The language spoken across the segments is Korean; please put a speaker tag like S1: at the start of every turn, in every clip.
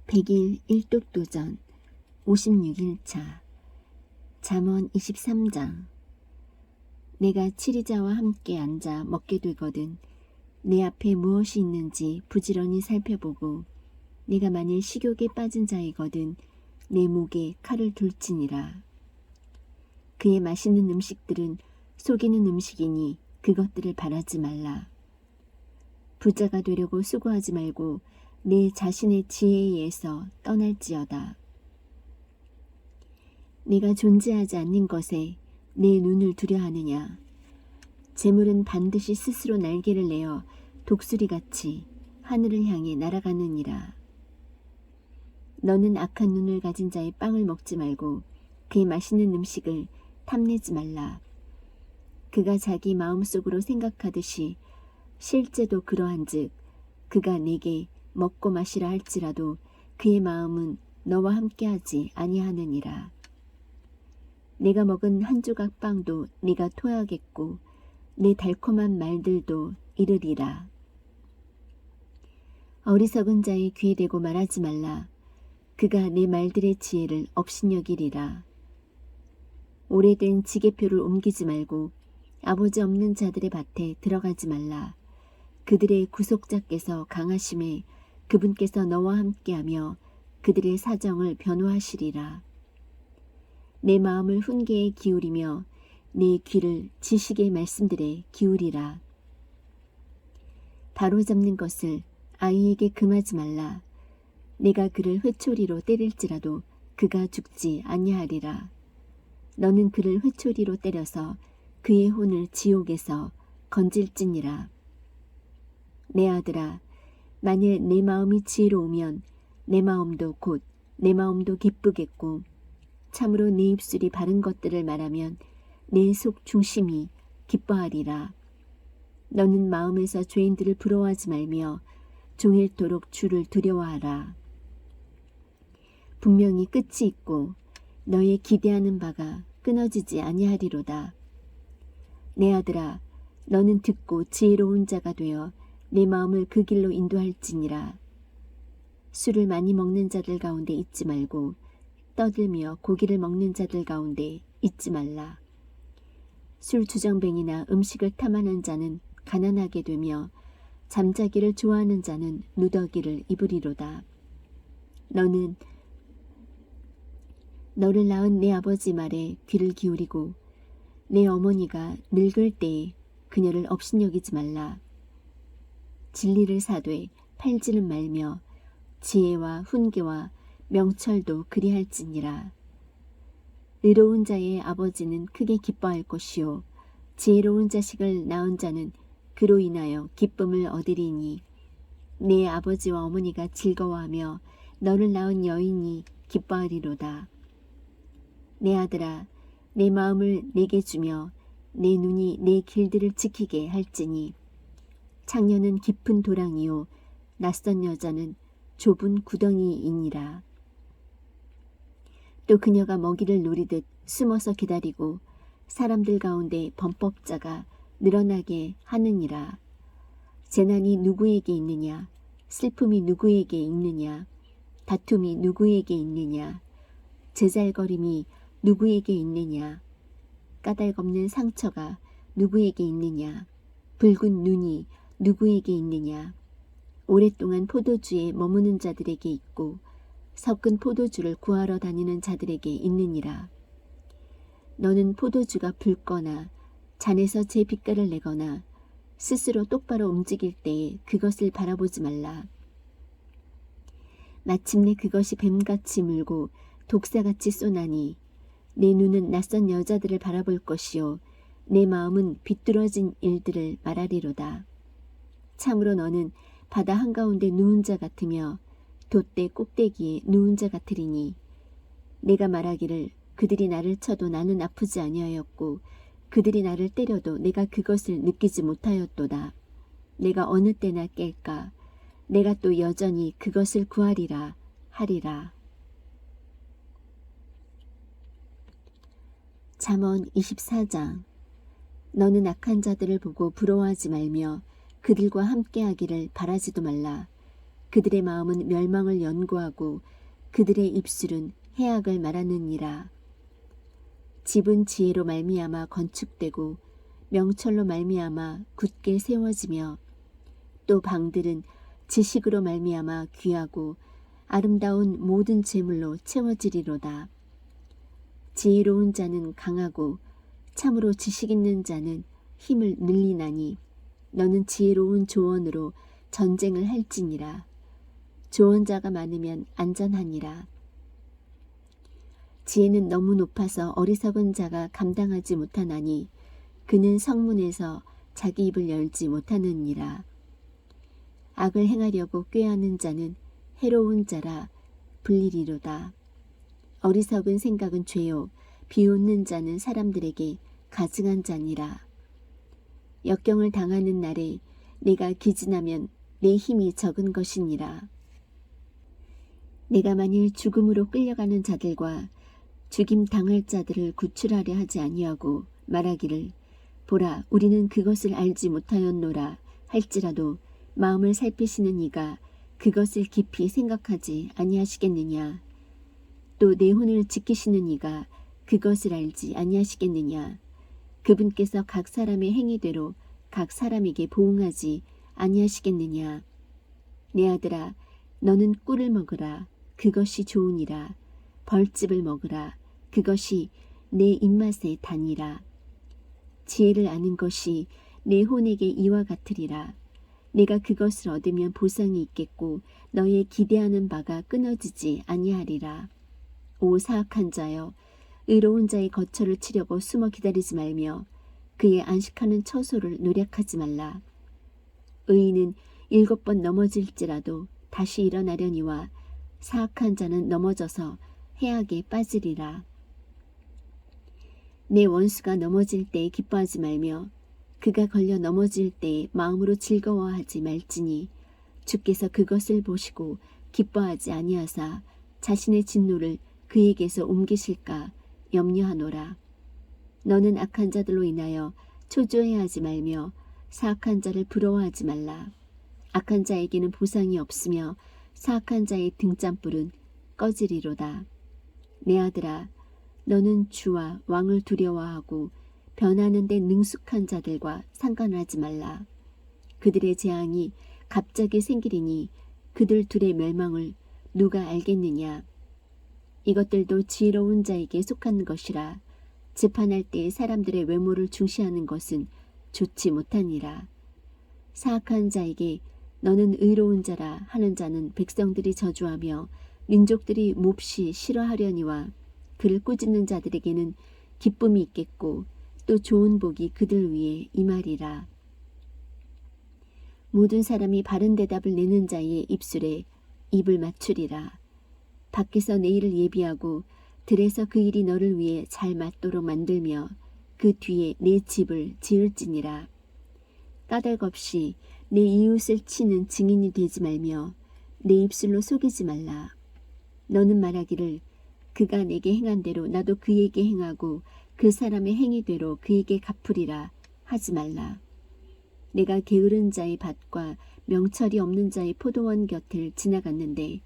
S1: 100일 일독도전 56일차 잠언 23장. 내가 치리자와 함께 앉아 먹게 되거든 내 앞에 무엇이 있는지 부지런히 살펴보고 내가 만일 식욕에 빠진 자이거든 내 목에 칼을 둘지니라. 그의 맛있는 음식들은 속이는 음식이니 그것들을 바라지 말라. 부자가 되려고 수고하지 말고 내 자신의 지혜에 의해서 떠날지어다. 네가 존재하지 않는 것에 내 눈을 두려하느냐. 재물은 반드시 스스로 날개를 내어 독수리같이 하늘을 향해 날아가느니라. 너는 악한 눈을 가진 자의 빵을 먹지 말고 그의 맛있는 음식을 탐내지 말라. 그가 자기 마음속으로 생각하듯이 실제도 그러한즉 그가 네게 먹고 마시라 할지라도 그의 마음은 너와 함께하지 아니하느니라. 내가 먹은 한 조각 빵도 네가 토하겠고 내 달콤한 말들도 이르리라. 어리석은 자의 귀에 대고 말하지 말라. 그가 내 말들의 지혜를 업신여기리라. 오래된 지게표를 옮기지 말고 아버지 없는 자들의 밭에 들어가지 말라. 그들의 구속자께서 강하심에 그분께서 너와 함께하며 그들의 사정을 변호하시리라. 내 마음을 훈계에 기울이며 내 귀를 지식의 말씀들에 기울이라. 바로잡는 것을 아이에게 금하지 말라. 내가 그를 회초리로 때릴지라도 그가 죽지 아니하리라. 너는 그를 회초리로 때려서 그의 혼을 지옥에서 건질지니라. 내 아들아, 만일 내 마음이 지혜로우면 내 마음도 곧 내 마음도 기쁘겠고 참으로 내 입술이 바른 것들을 말하면 내 속 중심이 기뻐하리라. 너는 마음에서 죄인들을 부러워하지 말며 종일토록 주를 두려워하라. 분명히 끝이 있고 너의 기대하는 바가 끊어지지 아니하리로다. 내 아들아, 너는 듣고 지혜로운 자가 되어 내 마음을 그 길로 인도할지니라. 술을 많이 먹는 자들 가운데 있지 말고 떠들며 고기를 먹는 자들 가운데 있지 말라. 술 주정뱅이나 음식을 탐하는 자는 가난하게 되며 잠자기를 좋아하는 자는 누더기를 입으리로다. 너는 너를 낳은 내 아버지 말에 귀를 기울이고 내 어머니가 늙을 때에 그녀를 업신여기지 말라. 진리를 사되 팔지는 말며 지혜와 훈계와 명철도 그리할지니라. 의로운 자의 아버지는 크게 기뻐할 것이요 지혜로운 자식을 낳은 자는 그로 인하여 기쁨을 얻으리니 내 아버지와 어머니가 즐거워하며 너를 낳은 여인이 기뻐하리로다. 내 아들아, 내 마음을 내게 주며 내 눈이 내 길들을 지키게 할지니 창녀는 깊은 도랑이요 낯선 여자는 좁은 구덩이이니라. 또 그녀가 먹이를 노리듯 숨어서 기다리고 사람들 가운데 범법자가 늘어나게 하느니라. 재난이 누구에게 있느냐? 슬픔이 누구에게 있느냐? 다툼이 누구에게 있느냐? 제잘거림이 누구에게 있느냐? 까닭없는 상처가 누구에게 있느냐? 붉은 눈이 누구에게 있느냐? 오랫동안 포도주에 머무는 자들에게 있고 섞은 포도주를 구하러 다니는 자들에게 있느니라. 너는 포도주가 붉거나 잔에서 제 빛깔을 내거나 스스로 똑바로 움직일 때에 그것을 바라보지 말라. 마침내 그것이 뱀같이 물고 독사같이 쏘나니 내 눈은 낯선 여자들을 바라볼 것이요 내 마음은 비뚤어진 일들을 말하리로다. 참으로 너는 바다 한가운데 누운 자 같으며 돛대 꼭대기에 누운 자 같으리니 내가 말하기를 그들이 나를 쳐도 나는 아프지 아니하였고 그들이 나를 때려도 내가 그것을 느끼지 못하였도다. 내가 어느 때나 깰까? 내가 또 여전히 그것을 구하리라 하리라. 잠언 24장. 너는 악한 자들을 보고 부러워하지 말며 그들과 함께하기를 바라지도 말라. 그들의 마음은 멸망을 연구하고 그들의 입술은 해악을 말하느니라. 집은 지혜로 말미암아 건축되고 명철로 말미암아 굳게 세워지며 또 방들은 지식으로 말미암아 귀하고 아름다운 모든 재물로 채워지리로다. 지혜로운 자는 강하고 참으로 지식 있는 자는 힘을 늘리나니 너는 지혜로운 조언으로 전쟁을 할지니라. 조언자가 많으면 안전하니라. 지혜는 너무 높아서 어리석은 자가 감당하지 못하나니 그는 성문에서 자기 입을 열지 못하느니라. 악을 행하려고 꾀하는 자는 해로운 자라 불리리로다. 어리석은 생각은 죄요 비웃는 자는 사람들에게 가증한 자니라. 역경을 당하는 날에 내가 기진하면 내 힘이 적은 것이니라. 내가 만일 죽음으로 끌려가는 자들과 죽임 당할 자들을 구출하려 하지 아니하고 말하기를 보라 우리는 그것을 알지 못하였노라 할지라도 마음을 살피시는 이가 그것을 깊이 생각하지 아니하시겠느냐. 또 내 혼을 지키시는 이가 그것을 알지 아니하시겠느냐. 그분께서 각 사람의 행위대로 각 사람에게 보응하지 아니하시겠느냐. 내 아들아 너는 꿀을 먹으라. 그것이 좋으니라. 벌집을 먹으라. 그것이 내 입맛에 다니라. 지혜를 아는 것이 내 혼에게 이와 같으리라. 내가 그것을 얻으면 보상이 있겠고 너의 기대하는 바가 끊어지지 아니하리라. 오 사악한 자여 의로운 자의 거처를 치려고 숨어 기다리지 말며 그의 안식하는 처소를 노력하지 말라. 의인은 7번 넘어질지라도 다시 일어나려니와 사악한 자는 넘어져서 해악에 빠지리라. 내 원수가 넘어질 때에 기뻐하지 말며 그가 걸려 넘어질 때에 마음으로 즐거워하지 말지니 주께서 그것을 보시고 기뻐하지 아니하사 자신의 진노를 그에게서 옮기실까 염려하노라. 너는 악한 자들로 인하여 초조해하지 말며 사악한 자를 부러워하지 말라. 악한 자에게는 보상이 없으며 사악한 자의 등잔불은 꺼지리로다. 내 아들아 너는 주와 왕을 두려워하고 변하는 데 능숙한 자들과 상관하지 말라. 그들의 재앙이 갑자기 생기리니 그들 둘의 멸망을 누가 알겠느냐. 이것들도 지혜로운 자에게 속한 것이라. 재판할 때 사람들의 외모를 중시하는 것은 좋지 못하니라. 사악한 자에게 너는 의로운 자라 하는 자는 백성들이 저주하며 민족들이 몹시 싫어하려니와 그를 꾸짖는 자들에게는 기쁨이 있겠고 또 좋은 복이 그들 위에 임하리라. 모든 사람이 바른 대답을 내는 자의 입술에 입을 맞추리라. 밖에서 내 일을 예비하고 들에서 그 일이 너를 위해 잘 맞도록 만들며 그 뒤에 내 집을 지을지니라. 까닭 없이 내 이웃을 치는 증인이 되지 말며 내 입술로 속이지 말라. 너는 말하기를 그가 내게 행한 대로 나도 그에게 행하고 그 사람의 행위대로 그에게 갚으리라 하지 말라. 내가 게으른 자의 밭과 명철이 없는 자의 포도원 곁을 지나갔는데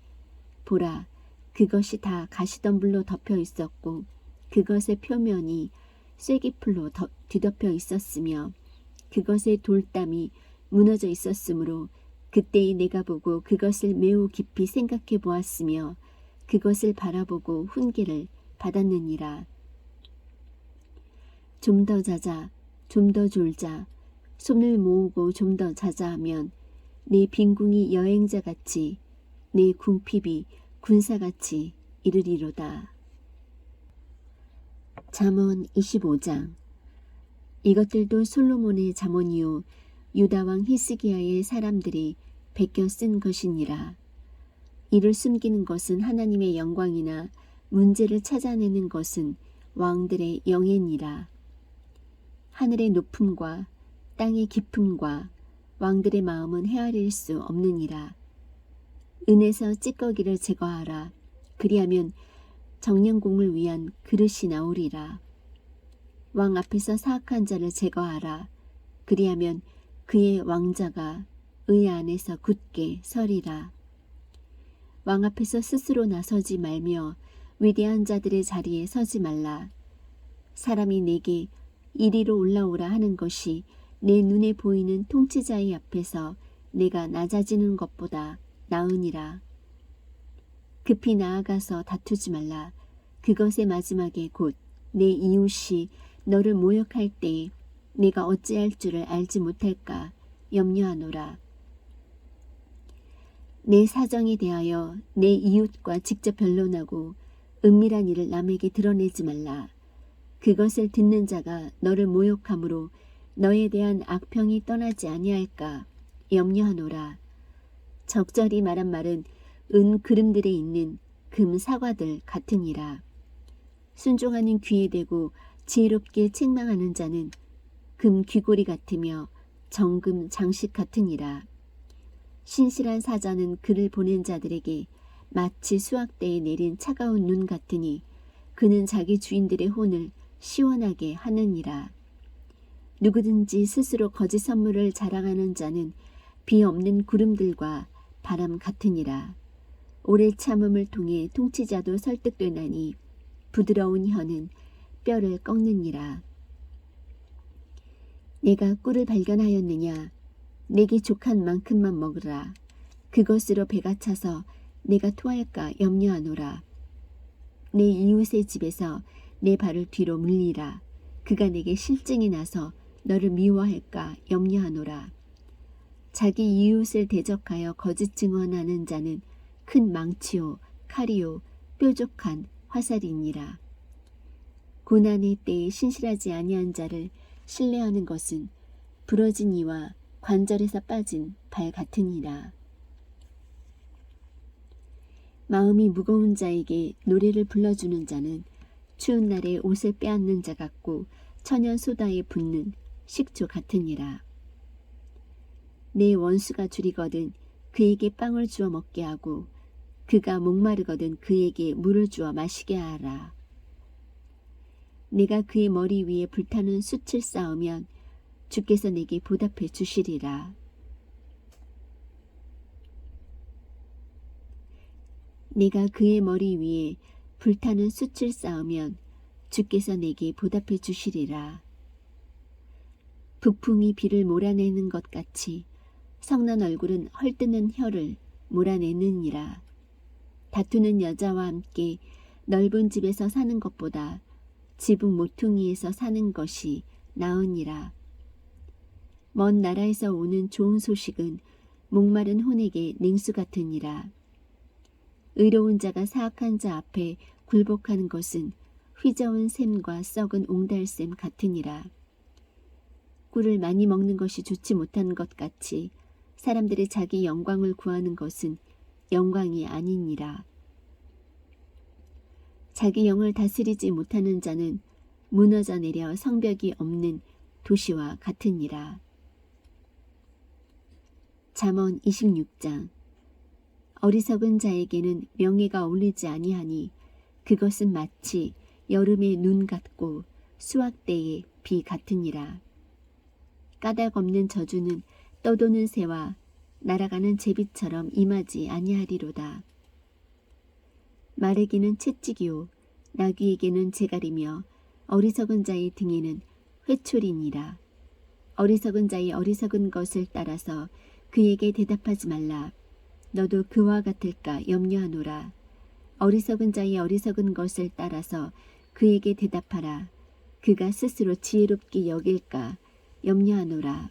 S1: 보라 그것이 다 가시덤불로 덮여 있었고 그것의 표면이 쐐기풀로 뒤덮여 있었으며 그것의 돌담이 무너져 있었으므로 그때에 내가 보고 그것을 매우 깊이 생각해 보았으며 그것을 바라보고 훈계를 받았느니라. 좀 더 자자, 좀 더 졸자, 손을 모으고 좀 더 자자 하면 내 빈궁이 여행자같이 내 궁핍이 군사같이 이르리로다. 잠언 25장. 이것들도 솔로몬의 잠언이요 유다왕 히스기야의 사람들이 베껴 쓴 것이니라. 이를 숨기는 것은 하나님의 영광이나 문제를 찾아내는 것은 왕들의 영예니라. 하늘의 높음과 땅의 깊음과 왕들의 마음은 헤아릴 수 없느니라. 은에서 찌꺼기를 제거하라. 그리하면 정령공을 위한 그릇이 나오리라. 왕 앞에서 사악한 자를 제거하라. 그리하면 그의 왕자가 의 안에서 굳게 서리라. 왕 앞에서 스스로 나서지 말며 위대한 자들의 자리에 서지 말라. 사람이 내게 이리로 올라오라 하는 것이 내 눈에 보이는 통치자의 앞에서 내가 낮아지는 것보다 나으니라. 급히 나아가서 다투지 말라. 그것의 마지막에 곧 내 이웃이 너를 모욕할 때에 내가 어찌할 줄을 알지 못할까 염려하노라. 내 사정에 대하여 내 이웃과 직접 변론하고 은밀한 일을 남에게 드러내지 말라. 그것을 듣는 자가 너를 모욕함으로 너에 대한 악평이 떠나지 아니할까 염려하노라. 적절히 말한 말은 은 그름들에 있는 금 사과들 같으니라. 순종하는 귀에 대고 지혜롭게 책망하는 자는 금 귀고리 같으며 정금 장식 같으니라. 신실한 사자는 그를 보낸 자들에게 마치 수확대에 내린 차가운 눈 같으니 그는 자기 주인들의 혼을 시원하게 하느니라. 누구든지 스스로 거짓 선물을 자랑하는 자는 비 없는 구름들과 바람 같으니라. 오래 참음을 통해 통치자도 설득되나니 부드러운 혀는 뼈를 꺾느니라. 내가 꿀을 발견하였느냐? 내게 족한 만큼만 먹으라. 그것으로 배가 차서 내가 토할까 염려하노라. 내 이웃의 집에서 내 발을 뒤로 물리라. 그가 내게 실증이 나서 너를 미워할까 염려하노라. 자기 이웃을 대적하여 거짓 증언하는 자는 큰 망치요 칼이요 뾰족한 화살이니라. 고난의 때에 신실하지 아니한 자를 신뢰하는 것은 부러진 이와 관절에서 빠진 발 같으니라. 마음이 무거운 자에게 노래를 불러주는 자는 추운 날에 옷을 빼앗는 자 같고 천연 소다에 붓는 식초 같으니라. 내 원수가 줄이거든 그에게 빵을 주어 먹게 하고 그가 목마르거든 그에게 물을 주어 마시게 하라. 내가 그의 머리 위에 불타는 숯을 쌓으면 주께서 내게 보답해 주시리라. 내가 그의 머리 위에 불타는 숯을 쌓으면 주께서 내게 보답해 주시리라. 북풍이 비를 몰아내는 것 같이 성난 얼굴은 헐뜯는 혀를 몰아내느니라. 다투는 여자와 함께 넓은 집에서 사는 것보다 지붕 모퉁이에서 사는 것이 나으니라. 먼 나라에서 오는 좋은 소식은 목마른 혼에게 냉수 같으니라. 의로운 자가 사악한 자 앞에 굴복하는 것은 휘저은 샘과 썩은 옹달샘 같으니라. 꿀을 많이 먹는 것이 좋지 못한 것 같이 사람들이 자기 영광을 구하는 것은 영광이 아니니라. 자기 영을 다스리지 못하는 자는 무너져 내려 성벽이 없는 도시와 같으니라. 잠언 26장. 어리석은 자에게는 명예가 어울리지 아니하니 그것은 마치 여름의 눈 같고 수확 때의 비 같으니라. 까닭 없는 저주는 떠도는 새와 날아가는 제비처럼 임하지 아니하리로다. 말에게는 채찍이요 나귀에게는 재갈이며 어리석은 자의 등에는 회초리니라. 어리석은 자의 어리석은 것을 따라서 그에게 대답하지 말라. 너도 그와 같을까 염려하노라. 어리석은 자의 어리석은 것을 따라서 그에게 대답하라. 그가 스스로 지혜롭게 여길까 염려하노라.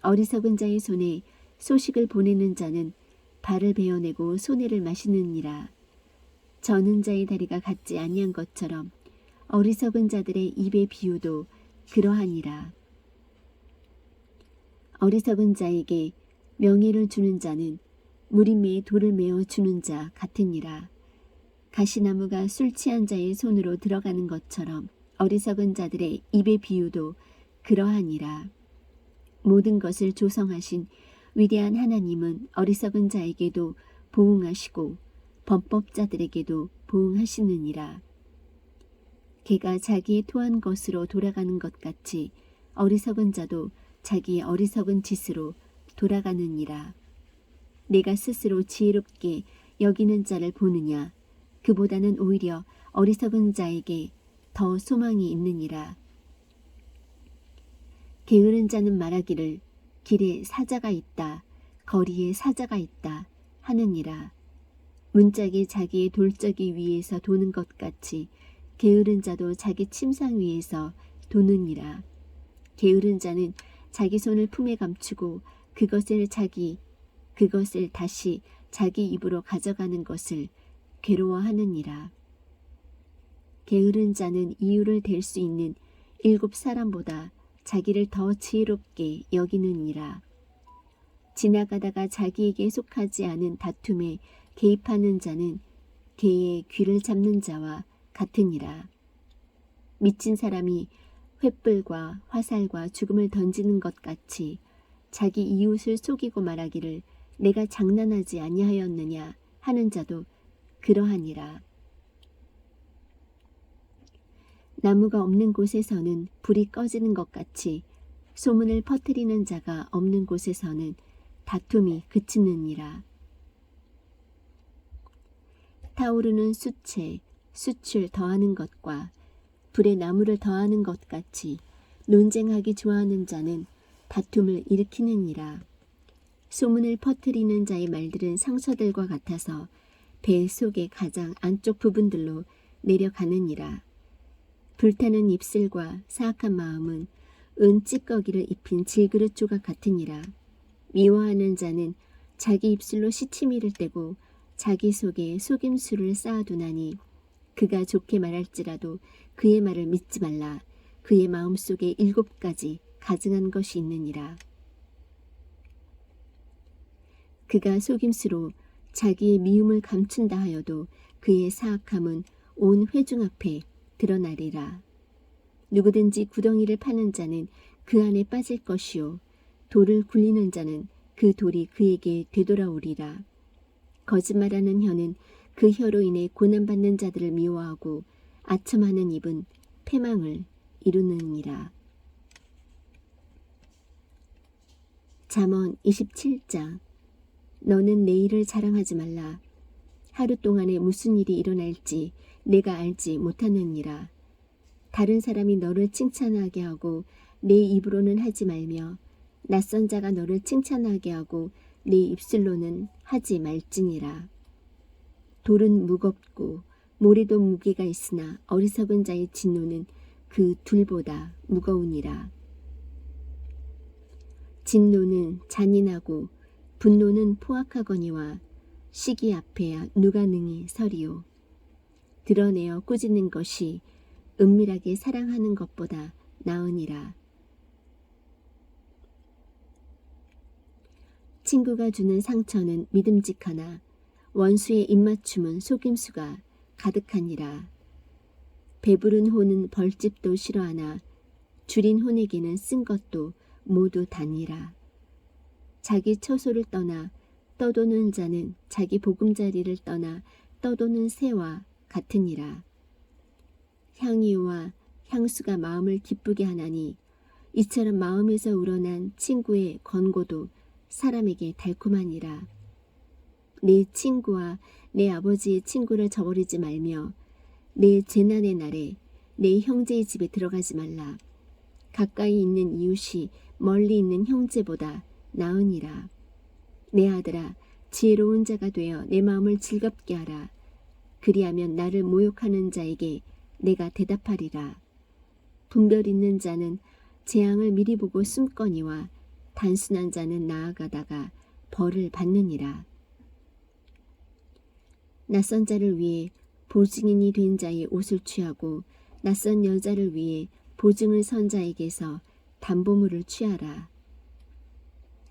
S1: 어리석은 자의 손에 소식을 보내는 자는 발을 베어내고 손해를 마시느니라. 저는 자의 다리가 같지 아니한 것처럼 어리석은 자들의 입의 비유도 그러하니라. 어리석은 자에게 명예를 주는 자는 무림매에 돌을 메어 주는 자 같으니라. 가시나무가 술 취한 자의 손으로 들어가는 것처럼 어리석은 자들의 입의 비유도 그러하니라. 모든 것을 조성하신 위대한 하나님은 어리석은 자에게도 보응하시고 범법자들에게도 보응하시느니라. 개가 자기의 토한 것으로 돌아가는 것 같이 어리석은 자도 자기의 어리석은 짓으로 돌아가느니라. 내가 스스로 지혜롭게 여기는 자를 보느냐. 그보다는 오히려 어리석은 자에게 더 소망이 있느니라. 게으른 자는 말하기를 길에 사자가 있다, 거리에 사자가 있다 하느니라. 문짝이 자기의 돌적이 위에서 도는 것 같이 게으른 자도 자기 침상 위에서 도느니라. 게으른 자는 자기 손을 품에 감추고 그것을 다시 자기 입으로 가져가는 것을 괴로워하느니라. 게으른 자는 이유를 댈 수 있는 7사람보다 자기를 더 지혜롭게 여기느니라. 지나가다가 자기에게 속하지 않은 다툼에 개입하는 자는 개의 귀를 잡는 자와 같으니라. 미친 사람이 횃불과 화살과 죽음을 던지는 것 같이 자기 이웃을 속이고 말하기를 내가 장난하지 아니하였느냐 하는 자도 그러하니라. 나무가 없는 곳에서는 불이 꺼지는 것 같이 소문을 퍼뜨리는 자가 없는 곳에서는 다툼이 그치느니라. 타오르는 수채, 숯을 더하는 것과 불에 나무를 더하는 것 같이 논쟁하기 좋아하는 자는 다툼을 일으키느니라. 소문을 퍼뜨리는 자의 말들은 상처들과 같아서 배 속의 가장 안쪽 부분들로 내려가느니라. 불타는 입술과 사악한 마음은 은 찌꺼기를 입힌 질그릇 조각 같으니라. 미워하는 자는 자기 입술로 시치미를 떼고 자기 속에 속임수를 쌓아두나니 그가 좋게 말할지라도 그의 말을 믿지 말라. 그의 마음속에 7가지 가증한 것이 있느니라. 그가 속임수로 자기의 미움을 감춘다 하여도 그의 사악함은 온 회중 앞에 드러나리라. 누구든지 구덩이를 파는 자는 그 안에 빠질 것이요 돌을 굴리는 자는 그 돌이 그에게 되돌아오리라. 거짓말하는 혀는 그 혀로 인해 고난받는 자들을 미워하고 아첨하는 입은 패망을 이루느니라. 잠언 27장. 너는 내일을 자랑하지 말라. 하루 동안에 무슨 일이 일어날지 내가 알지 못하느니라. 다른 사람이 너를 칭찬하게 하고 내 입으로는 하지 말며 낯선 자가 너를 칭찬하게 하고 내 입술로는 하지 말지니라. 돌은 무겁고 모래도 무게가 있으나 어리석은 자의 진노는 그 둘보다 무거우니라. 진노는 잔인하고 분노는 포악하거니와 시기 앞에야 누가 능히 서리요. 드러내어 꾸짖는 것이 은밀하게 사랑하는 것보다 나으니라. 친구가 주는 상처는 믿음직하나 원수의 입맞춤은 속임수가 가득하니라. 배부른 호는 벌집도 싫어하나 줄인 혼에게는 쓴 것도 모두 다니라. 자기 처소를 떠나 떠도는 자는 자기 보금자리를 떠나 떠도는 새와 같으니라. 향유와 향수가 마음을 기쁘게 하나니 이처럼 마음에서 우러난 친구의 권고도 사람에게 달콤하니라. 내 친구와 내 아버지의 친구를 저버리지 말며 내 재난의 날에 내 형제의 집에 들어가지 말라. 가까이 있는 이웃이 멀리 있는 형제보다 나으니라. 내 아들아, 지혜로운 자가 되어 내 마음을 즐겁게 하라. 그리하면 나를 모욕하는 자에게 내가 대답하리라. 분별 있는 자는 재앙을 미리 보고 숨거니와 단순한 자는 나아가다가 벌을 받느니라. 낯선 자를 위해 보증인이 된 자의 옷을 취하고 낯선 여자를 위해 보증을 선 자에게서 담보물을 취하라.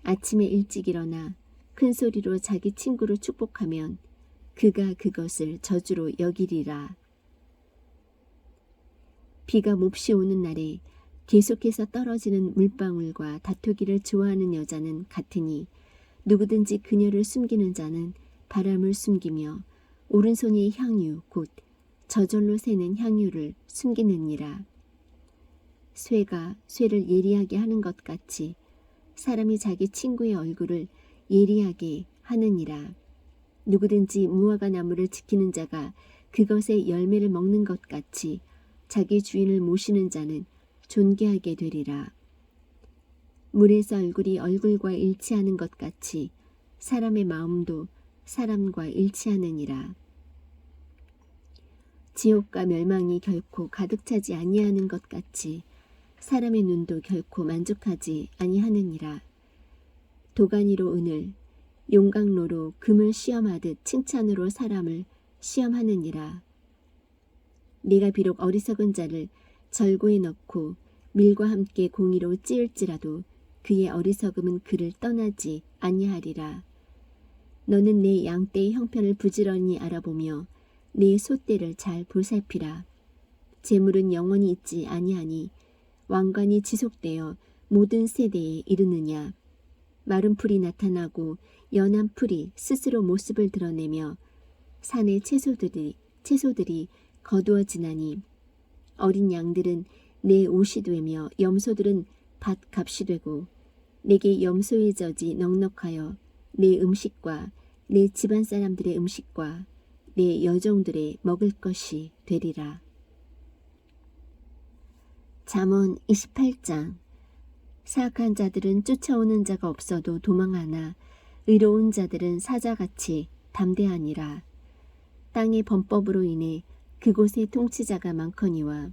S1: 아침에 일찍 일어나 큰 소리로 자기 친구를 축복하면 그가 그것을 저주로 여기리라. 비가 몹시 오는 날에 계속해서 떨어지는 물방울과 다투기를 좋아하는 여자는 같으니 누구든지 그녀를 숨기는 자는 바람을 숨기며 오른손의 향유 곧 저절로 새는 향유를 숨기느니라. 쇠가 쇠를 예리하게 하는 것 같이 사람이 자기 친구의 얼굴을 예리하게 하느니라. 누구든지 무화과 나무를 지키는 자가 그것의 열매를 먹는 것 같이 자기 주인을 모시는 자는 존귀하게 되리라. 물에서 얼굴이 얼굴과 일치하는 것 같이 사람의 마음도 사람과 일치하느니라. 지옥과 멸망이 결코 가득 차지 아니하는 것 같이 사람의 눈도 결코 만족하지 아니하느니라. 도가니로 은을, 용광로로 금을 시험하듯 칭찬으로 사람을 시험하느니라. 네가 비록 어리석은 자를 절고에 넣고 밀과 함께 공의로 찌을지라도 그의 어리석음은 그를 떠나지 아니하리라. 너는 내 양떼의 형편을 부지런히 알아보며 내 소떼를 잘 보살피라. 재물은 영원히 있지 아니하니 왕관이 지속되어 모든 세대에 이르느냐. 마른 풀이 나타나고 연한 풀이 스스로 모습을 드러내며 산의 채소들이 거두어지나니 어린 양들은 내 옷이 되며 염소들은 밭값이 되고 내게 염소의 젖이 넉넉하여 내 음식과 내 집안 사람들의 음식과 내 여종들의 먹을 것이 되리라. 잠언 28장. 사악한 자들은 쫓아오는 자가 없어도 도망하나 의로운 자들은 사자같이 담대하니라. 땅의 범법으로 인해 그곳에 통치자가 많거니와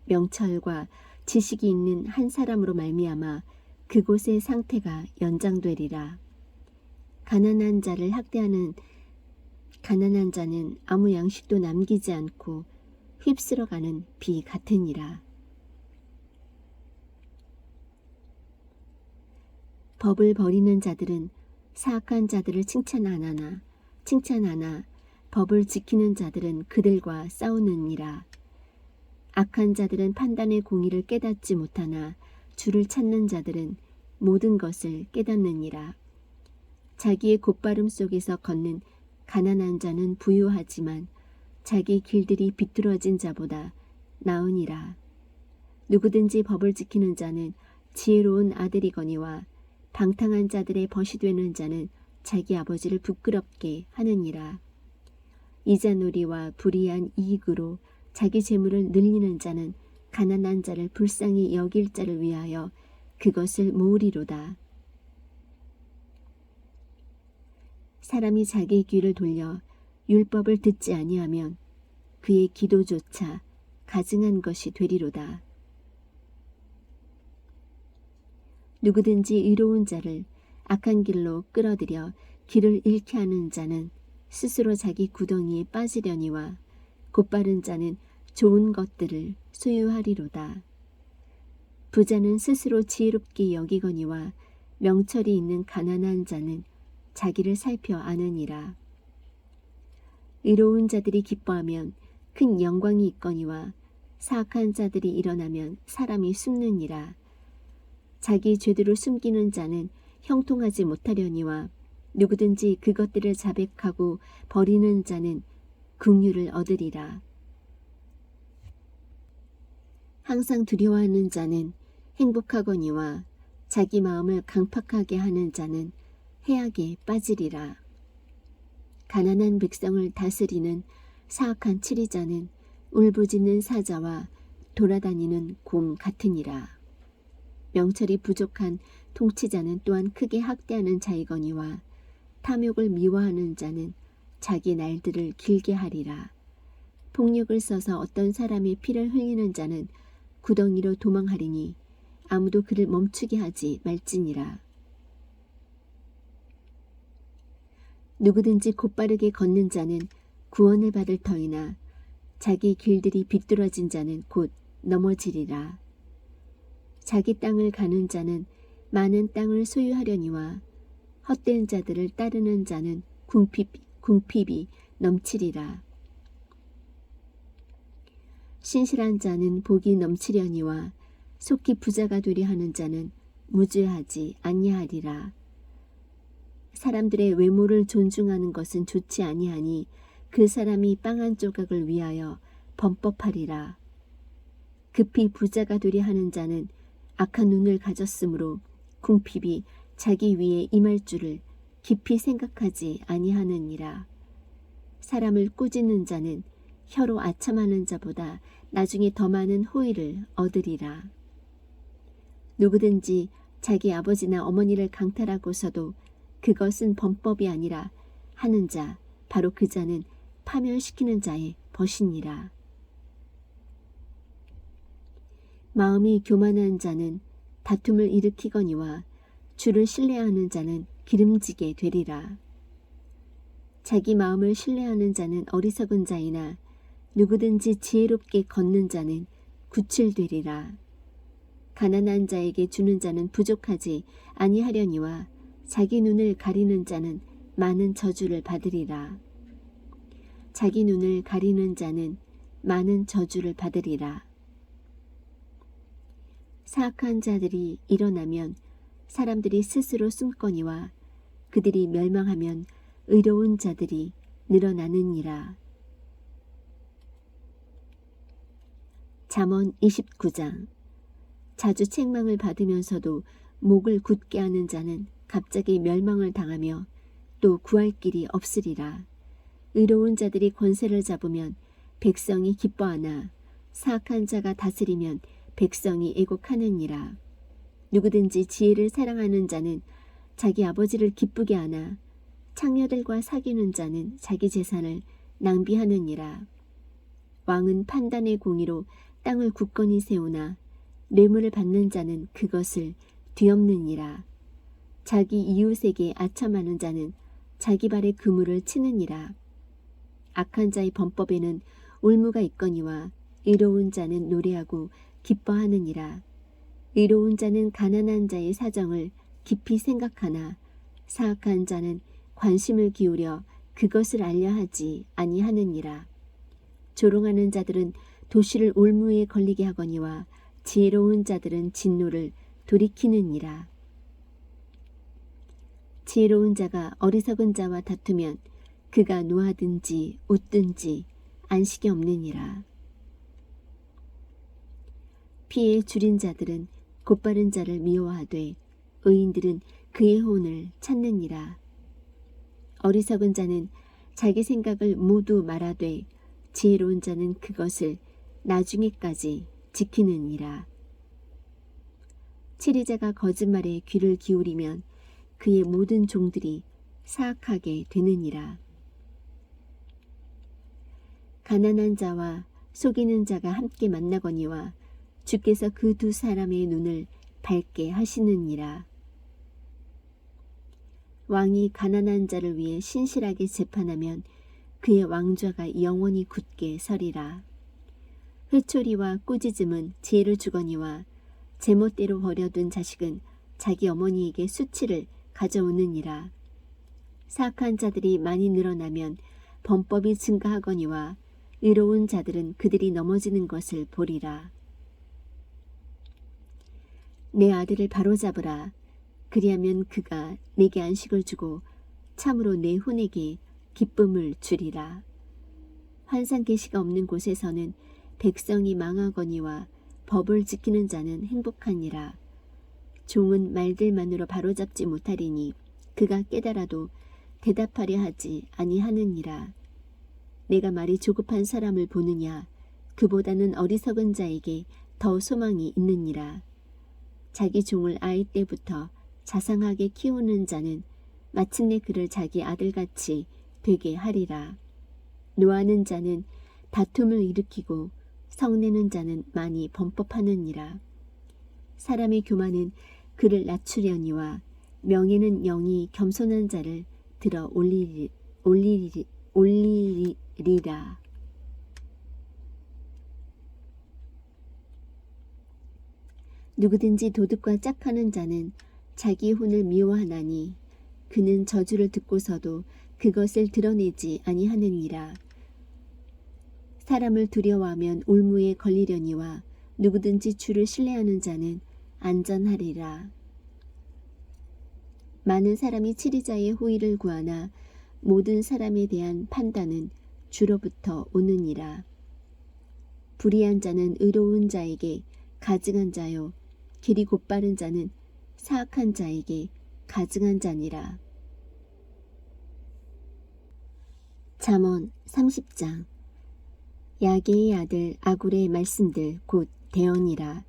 S1: 명철과 지식이 있는 한 사람으로 말미암아 그곳의 상태가 연장되리라. 가난한 자를 학대하는 가난한 자는 아무 양식도 남기지 않고 휩쓸어가는 비 같으니라. 법을 버리는 자들은 사악한 자들을 칭찬하나 법을 지키는 자들은 그들과 싸우느니라. 악한 자들은 판단의 공의를 깨닫지 못하나 주를 찾는 자들은 모든 것을 깨닫느니라. 자기의 곧바름 속에서 걷는 가난한 자는 부유하지만 자기 길들이 비뚤어진 자보다 나으니라. 누구든지 법을 지키는 자는 지혜로운 아들이거니와 방탕한 자들의 벗이 되는 자는 자기 아버지를 부끄럽게 하느니라. 이자놀이와 불의한 이익으로 자기 재물을 늘리는 자는 가난한 자를 불쌍히 여길 자를 위하여 그것을 모으리로다. 사람이 자기 귀를 돌려 율법을 듣지 아니하면 그의 기도조차 가증한 것이 되리로다. 누구든지 의로운 자를 악한 길로 끌어들여 길을 잃게 하는 자는 스스로 자기 구덩이에 빠지려니와 곧바른 자는 좋은 것들을 소유하리로다. 부자는 스스로 지혜롭게 여기거니와 명철이 있는 가난한 자는 자기를 살펴 아느니라. 의로운 자들이 기뻐하면 큰 영광이 있거니와 사악한 자들이 일어나면 사람이 숨느니라. 자기 죄들을 숨기는 자는 형통하지 못하려니와 누구든지 그것들을 자백하고 버리는 자는 긍휼을 얻으리라. 항상 두려워하는 자는 행복하거니와 자기 마음을 강팍하게 하는 자는 해악에 빠지리라. 가난한 백성을 다스리는 사악한 치리자는 울부짖는 사자와 돌아다니는 곰 같으니라. 명철이 부족한 통치자는 또한 크게 학대하는 자이거니와 탐욕을 미워하는 자는 자기 날들을 길게 하리라. 폭력을 써서 어떤 사람의 피를 흘리는 자는 구덩이로 도망하리니 아무도 그를 멈추게 하지 말지니라. 누구든지 곧바르게 걷는 자는 구원을 받을 터이나 자기 길들이 비뚤어진 자는 곧 넘어지리라. 자기 땅을 가는 자는 많은 땅을 소유하려니와 헛된 자들을 따르는 자는 궁핍이 넘치리라. 신실한 자는 복이 넘치려니와 속히 부자가 되려 하는 자는 무죄하지 아니하리라. 사람들의 외모를 존중하는 것은 좋지 아니하니 그 사람이 빵 한 조각을 위하여 범법하리라. 급히 부자가 되려 하는 자는 악한 눈을 가졌으므로 궁핍이 자기 위에 임할 줄을 깊이 생각하지 아니하느니라. 사람을 꾸짖는 자는 혀로 아첨하는 자보다 나중에 더 많은 호의를 얻으리라. 누구든지 자기 아버지나 어머니를 강탈하고서도 그것은 범법이 아니라 하는 자, 바로 그 자는 파멸시키는 자의 벗이니라. 마음이 교만한 자는 다툼을 일으키거니와 주를 신뢰하는 자는 기름지게 되리라. 자기 마음을 신뢰하는 자는 어리석은 자이나 누구든지 지혜롭게 걷는 자는 구출되리라. 가난한 자에게 주는 자는 부족하지 아니하려니와 자기 눈을 가리는 자는 많은 저주를 받으리라. 자기 눈을 가리는 자는 많은 저주를 받으리라. 사악한 자들이 일어나면 사람들이 스스로 숨거니와 그들이 멸망하면 의로운 자들이 늘어나느니라. 잠언 29장. 자주 책망을 받으면서도 목을 굳게 하는 자는 갑자기 멸망을 당하며 또 구할 길이 없으리라. 의로운 자들이 권세를 잡으면 백성이 기뻐하나 사악한 자가 다스리면 백성이 애곡하느니라. 누구든지 지혜를 사랑하는 자는 자기 아버지를 기쁘게 하나 창녀들과 사귀는 자는 자기 재산을 낭비하느니라. 왕은 판단의 공의로 땅을 굳건히 세우나 뇌물을 받는 자는 그것을 뒤엎느니라. 자기 이웃에게 아첨하는 자는 자기 발에 그물을 치느니라. 악한 자의 범법에는 올무가 있거니와 의로운 자는 노래하고 기뻐하느니라. 의로운 자는 가난한 자의 사정을 깊이 생각하나 사악한 자는 관심을 기울여 그것을 알려 하지 아니하느니라. 조롱하는 자들은 도시를 올무에 걸리게 하거니와 지혜로운 자들은 진노를 돌이키느니라. 지혜로운 자가 어리석은 자와 다투면 그가 노하든지 웃든지 안식이 없느니라. 피에 줄인 자들은 곧바른 자를 미워하되 의인들은 그의 혼을 찾느니라. 어리석은 자는 자기 생각을 모두 말하되 지혜로운 자는 그것을 나중에까지 지키느니라. 치리자가 거짓말에 귀를 기울이면 그의 모든 종들이 사악하게 되느니라. 가난한 자와 속이는 자가 함께 만나거니와 주께서 그 두 사람의 눈을 밝게 하시느니라. 왕이 가난한 자를 위해 신실하게 재판하면 그의 왕좌가 영원히 굳게 서리라. 회초리와 꾸짖음은 지혜를 주거니와 제멋대로 버려둔 자식은 자기 어머니에게 수치를 가져오느니라. 사악한 자들이 많이 늘어나면 범법이 증가하거니와 의로운 자들은 그들이 넘어지는 것을 보리라. 내 아들을 바로잡으라. 그리하면 그가 내게 안식을 주고 참으로 내 혼에게 기쁨을 주리라. 환상 계시가 없는 곳에서는 백성이 망하거니와 법을 지키는 자는 행복하니라. 종은 말들만으로 바로잡지 못하리니 그가 깨달아도 대답하려 하지 아니하느니라. 내가 말이 조급한 사람을 보느냐? 그보다는 어리석은 자에게 더 소망이 있느니라. 자기 종을 아이 때부터 자상하게 키우는 자는 마침내 그를 자기 아들같이 되게 하리라. 노하는 자는 다툼을 일으키고 성내는 자는 많이 범법하느니라. 사람의 교만은 그를 낮추려니와 명예는 영이 겸손한 자를 들어 올리리라. 누구든지 도둑과 짝하는 자는 자기 혼을 미워하나니 그는 저주를 듣고서도 그것을 드러내지 아니하느니라. 사람을 두려워하면 올무에 걸리려니와 누구든지 주를 신뢰하는 자는 안전하리라. 많은 사람이 치리자의 호의를 구하나 모든 사람에 대한 판단은 주로부터 오느니라. 불의한 자는 의로운 자에게 가증한 자요 길이 곧바른 자는 사악한 자에게 가증한 자니라. 잠언 30장. 야게의 아들 아굴의 말씀들 곧 대언이라.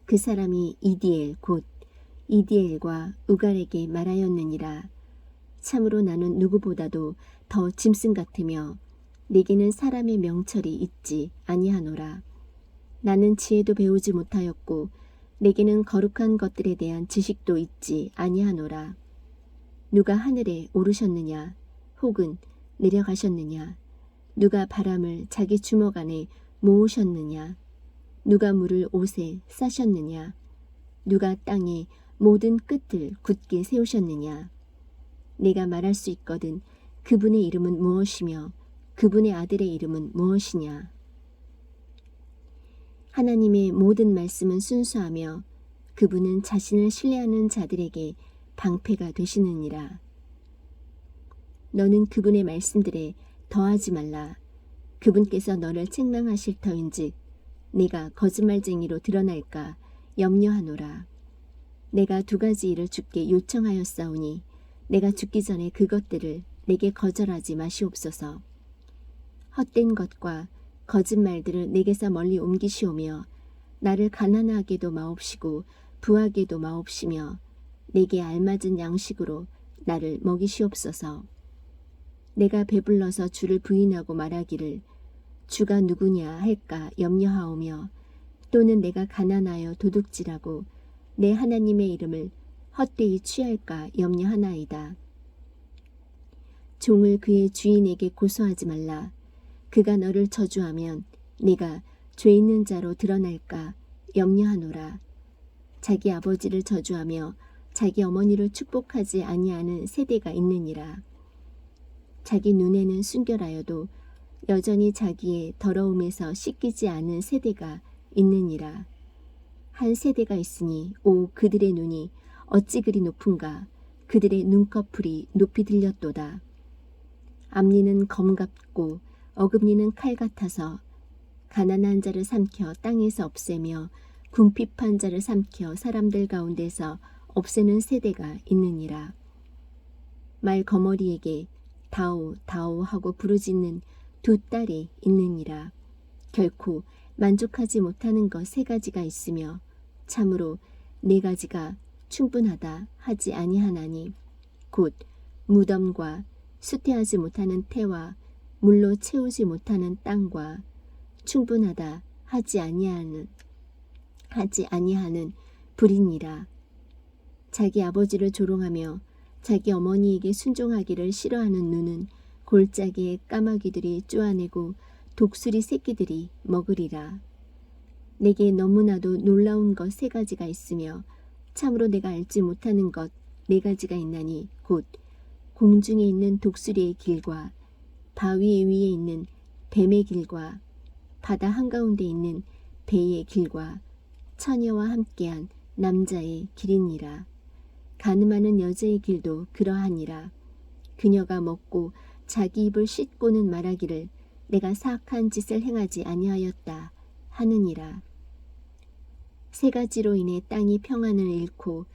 S1: 그 사람이 이디엘 곧 이디엘과 우갈에게 말하였느니라. 참으로 나는 누구보다도 더 짐승 같으며 내게는 사람의 명철이 있지 아니하노라. 나는 지혜도 배우지 못하였고 내게는 거룩한 것들에 대한 지식도 있지 아니하노라. 누가 하늘에 오르셨느냐 혹은 내려가셨느냐, 누가 바람을 자기 주먹 안에 모으셨느냐, 누가 물을 옷에 싸셨느냐, 누가 땅의 모든 끝을 굳게 세우셨느냐. 내가 말할 수 있거든 그분의 이름은 무엇이며 그분의 아들의 이름은 무엇이냐. 하나님의 모든 말씀은 순수하며 그분은 자신을 신뢰하는 자들에게 방패가 되시느니라. 너는 그분의 말씀들에 더하지 말라. 그분께서 너를 책망하실 터인즉 내가 거짓말쟁이로 드러날까 염려하노라. 내가 두 가지 일을 주께 요청하였사오니 내가 죽기 전에 그것들을 내게 거절하지 마시옵소서. 헛된 것과 거짓말들을 내게서 멀리 옮기시오며 나를 가난하게도 마옵시고 부하게도 마옵시며 내게 알맞은 양식으로 나를 먹이시옵소서. 내가 배불러서 주를 부인하고 말하기를 주가 누구냐 할까 염려하오며 또는 내가 가난하여 도둑질하고 내 하나님의 이름을 헛되이 취할까 염려하나이다. 종을 그의 주인에게 고소하지 말라. 그가 너를 저주하면 네가 죄 있는 자로 드러날까 염려하노라. 자기 아버지를 저주하며 자기 어머니를 축복하지 아니하는 세대가 있느니라. 자기 눈에는 순결하여도 여전히 자기의 더러움에서 씻기지 않은 세대가 있느니라. 한 세대가 있으니 오 그들의 눈이 어찌 그리 높은가. 그들의 눈꺼풀이 높이 들렸도다. 앞니는 검 같고 어금니는 칼 같아서 가난한 자를 삼켜 땅에서 없애며 궁핍한 자를 삼켜 사람들 가운데서 없애는 세대가 있느니라. 말 거머리에게 다오 다오 하고 부르짖는 두 딸이 있느니라. 결코 만족하지 못하는 것 세 가지가 있으며 참으로 네 가지가 충분하다 하지 아니하나니 곧 무덤과 수태하지 못하는 태와 물로 채우지 못하는 땅과 충분하다 하지 아니하는 불이니라. 자기 아버지를 조롱하며 자기 어머니에게 순종하기를 싫어하는 눈은 골짜기에 까마귀들이 쪼아내고 독수리 새끼들이 먹으리라. 내게 너무나도 놀라운 것 세 가지가 있으며 참으로 내가 알지 못하는 것 네 가지가 있나니 곧 공중에 있는 독수리의 길과 바위 위에 있는 뱀의 길과 바다 한가운데 있는 배의 길과 처녀와 함께한 남자의 길이니라. 가늠하는 여자의 길도 그러하니라. 그녀가 먹고 자기 입을 씻고는 말하기를 내가 사악한 짓을 행하지 아니하였다 하느니라. 세 가지로 인해 땅이 평안을 잃고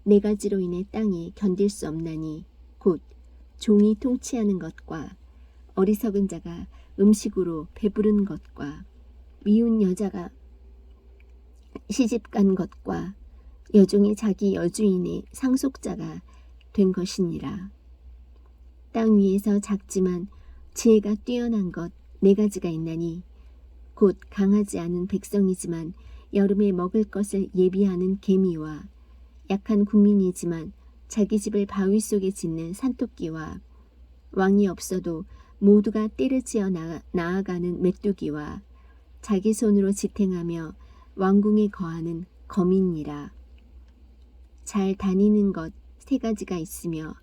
S1: 네 가지로 인해 땅이 견딜 수 없나니 곧 종이 통치하는 것과 어리석은 자가 음식으로 배부른 것과 미운 여자가 시집간 것과 여종이 자기 여주인의 상속자가 된 것이니라. 땅 위에서 작지만 지혜가 뛰어난 것 네 가지가 있나니 곧 강하지 않은 백성이지만 여름에 먹을 것을 예비하는 개미와 약한 국민이지만 자기 집을 바위 속에 짓는 산토끼와 왕이 없어도 모두가 떼를 지어 나아가는 메뚜기와 자기 손으로 지탱하며 왕궁에 거하는 거민이라. 잘 다니는 것 세 가지가 있으며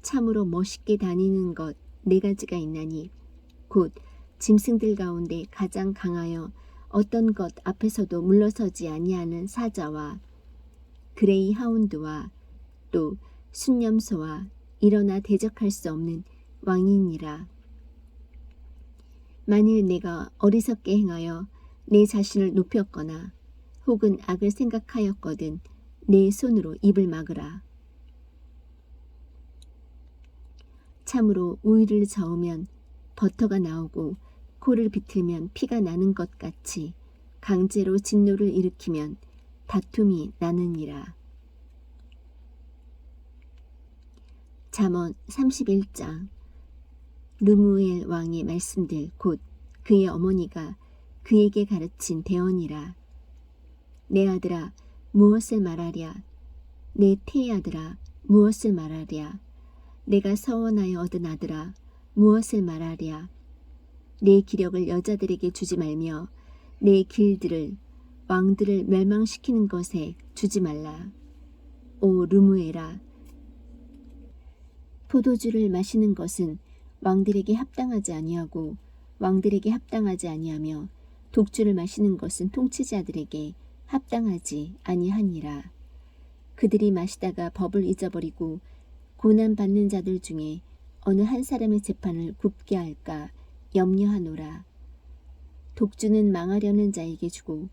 S1: 참으로 멋있게 다니는 것 네 가지가 있나니 곧 짐승들 가운데 가장 강하여 어떤 것 앞에서도 물러서지 아니하는 사자와 그레이 하운드와 또 순념소와 일어나 대적할 수 없는 왕이니라. 만일 내가 어리석게 행하여 내 자신을 높였거나 혹은 악을 생각하였거든 내 손으로 입을 막으라. 참으로 우위를 저으면 버터가 나오고 코를 비틀면 피가 나는 것 같이 강제로 진노를 일으키면 다툼이 나느니라. 잠언 31장. 르무엘 왕의 말씀들 곧 그의 어머니가 그에게 가르친 대언이라. 내 아들아 무엇을 말하랴. 내 태의 아들아 무엇을 말하랴. 내가 서원하여 얻은 아들아 무엇을 말하랴. 내 기력을 여자들에게 주지 말며 내 길들을 왕들을 멸망시키는 것에 주지 말라. 오 르무엘아, 포도주를 마시는 것은 왕들에게 합당하지 아니하고 왕들에게 합당하지 아니하며 독주를 마시는 것은 통치자들에게 합당하지 아니하니라. 그들이 마시다가 법을 잊어버리고 고난받는 자들 중에 어느 한 사람의 재판을 굽게 할까 염려하노라. 독주는 망하려는 자에게 주고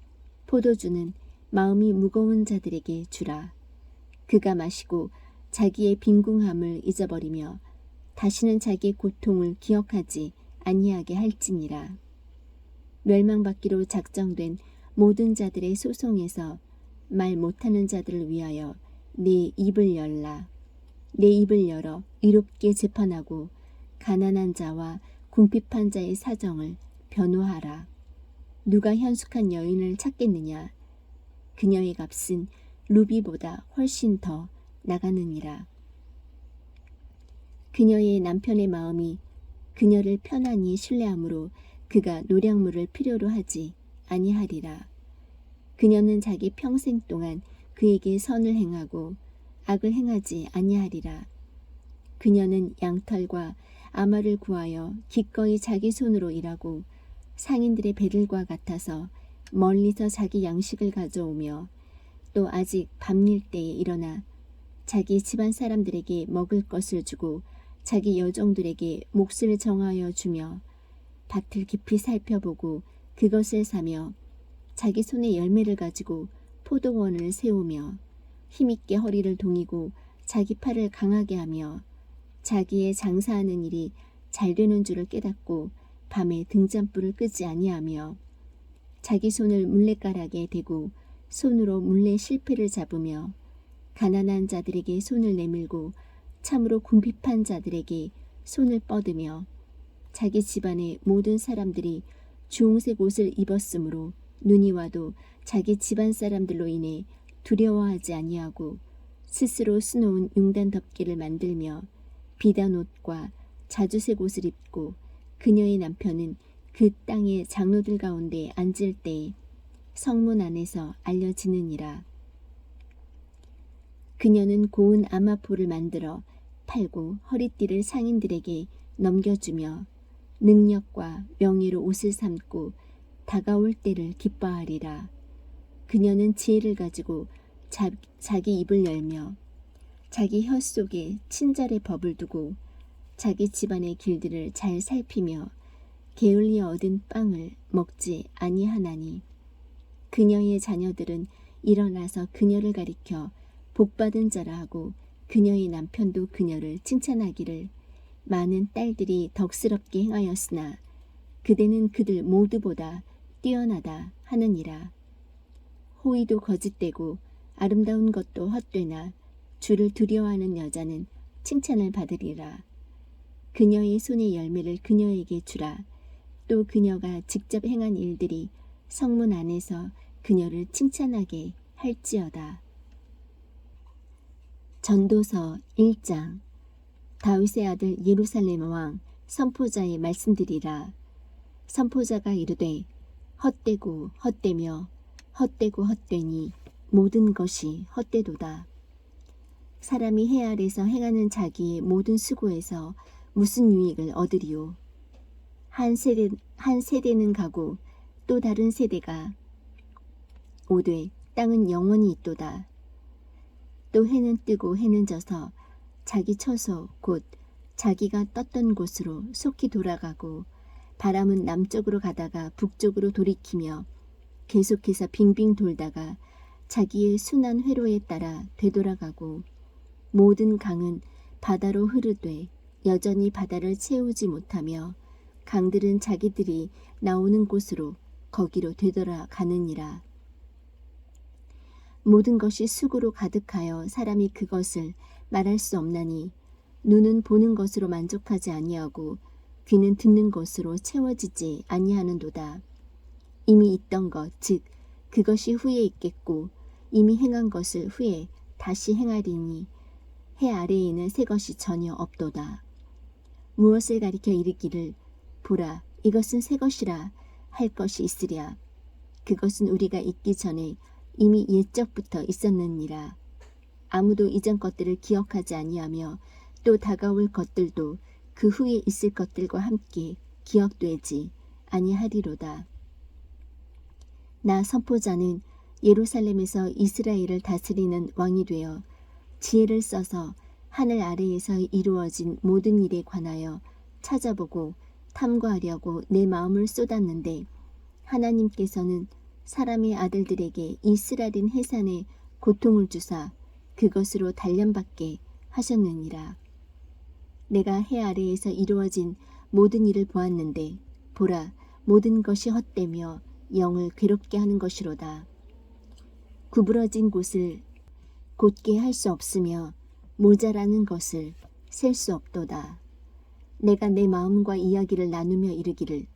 S1: 포도주는 마음이 무거운 자들에게 주라. 그가 마시고 자기의 빈궁함을 잊어버리며 다시는 자기의 고통을 기억하지 아니하게 할지니라. 멸망받기로 작정된 모든 자들의 소송에서 말 못하는 자들을 위하여 네 입을 열라. 내 입을 열어 이롭게 재판하고 가난한 자와 궁핍한 자의 사정을 변호하라. 누가 현숙한 여인을 찾겠느냐. 그녀의 값은 루비보다 훨씬 더 나가느니라. 그녀의 남편의 마음이 그녀를 편안히 신뢰하므로 그가 노량물을 필요로 하지 아니하리라. 그녀는 자기 평생 동안 그에게 선을 행하고 악을 행하지 아니하리라. 그녀는 양털과 아마를 구하여 기꺼이 자기 손으로 일하고 상인들의 배들과 같아서 멀리서 자기 양식을 가져오며 또 아직 밤일 때에 일어나 자기 집안 사람들에게 먹을 것을 주고 자기 여종들에게 몫을 정하여 주며 밭을 깊이 살펴보고 그것을 사며 자기 손에 열매를 가지고 포도원을 세우며 힘있게 허리를 동이고 자기 팔을 강하게 하며 자기의 장사하는 일이 잘 되는 줄을 깨닫고 밤에 등잔불을 끄지 아니하며 자기 손을 물레가락에 대고 손으로 물레 실패를 잡으며 가난한 자들에게 손을 내밀고 참으로 궁핍한 자들에게 손을 뻗으며 자기 집안의 모든 사람들이 주홍색 옷을 입었으므로 눈이 와도 자기 집안 사람들로 인해 두려워하지 아니하고 스스로 수놓은 융단 덮개를 만들며 비단 옷과 자주색 옷을 입고 그녀의 남편은 그 땅의 장로들 가운데 앉을 때에 성문 안에서 알려지느니라. 그녀는 고운 아마포를 만들어 팔고 허리띠를 상인들에게 넘겨주며 능력과 명예로 옷을 삼고 다가올 때를 기뻐하리라. 그녀는 지혜를 가지고 자기 입을 열며 자기 혀 속에 친절의 법을 두고 자기 집안의 길들을 잘 살피며 게을리 얻은 빵을 먹지 아니하나니 그녀의 자녀들은 일어나서 그녀를 가리켜 복받은 자라 하고 그녀의 남편도 그녀를 칭찬하기를 많은 딸들이 덕스럽게 행하였으나 그대는 그들 모두보다 뛰어나다 하느니라. 호의도 거짓되고 아름다운 것도 헛되나 주를 두려워하는 여자는 칭찬을 받으리라. 그녀의 손의 열매를 그녀에게 주라. 또 그녀가 직접 행한 일들이 성문 안에서 그녀를 칭찬하게 할지어다. 전도서 1장. 다윗의 아들 예루살렘 왕 선포자의 말씀들이라. 선포자가 이르되 헛되고 헛되며 헛되고 헛되니 모든 것이 헛되도다. 사람이 해 아래서 행하는 자기의 모든 수고에서 무슨 유익을 얻으리요. 한 세대는 가고 또 다른 세대가 오되 땅은 영원히 있도다. 또 해는 뜨고 해는 져서 자기 처소 곧 자기가 떴던 곳으로 속히 돌아가고 바람은 남쪽으로 가다가 북쪽으로 돌이키며 계속해서 빙빙 돌다가 자기의 순한 회로에 따라 되돌아가고 모든 강은 바다로 흐르되 여전히 바다를 채우지 못하며 강들은 자기들이 나오는 곳으로 거기로 되돌아 가느니라. 모든 것이 수고로 가득하여 사람이 그것을 말할 수 없나니 눈은 보는 것으로 만족하지 아니하고 귀는 듣는 것으로 채워지지 아니하는도다. 이미 있던 것, 즉 그것이 후에 있겠고 이미 행한 것을 후에 다시 행하리니 해 아래에는 새 것이 전혀 없도다. 무엇을 가리켜 이르기를 보라 이것은 새 것이라 할 것이 있으랴. 그것은 우리가 있기 전에 이미 옛적부터 있었느니라. 아무도 이전 것들을 기억하지 아니하며 또 다가올 것들도 그 후에 있을 것들과 함께 기억되지 아니하리로다. 나 선포자는 예루살렘에서 이스라엘을 다스리는 왕이 되어 지혜를 써서 하늘 아래에서 이루어진 모든 일에 관하여 찾아보고 탐구하려고 내 마음을 쏟았는데 하나님께서는 사람의 아들들에게 이 쓰라린 해산에 고통을 주사 그것으로 단련받게 하셨느니라. 내가 해 아래에서 이루어진 모든 일을 보았는데 보라 모든 것이 헛되며 영을 괴롭게 하는 것이로다. 구부러진 곳을 곧게 할 수 없으며 모자라는 것을 셀 수 없도다. 내가 내 마음과 이야기를 나누며 이르기를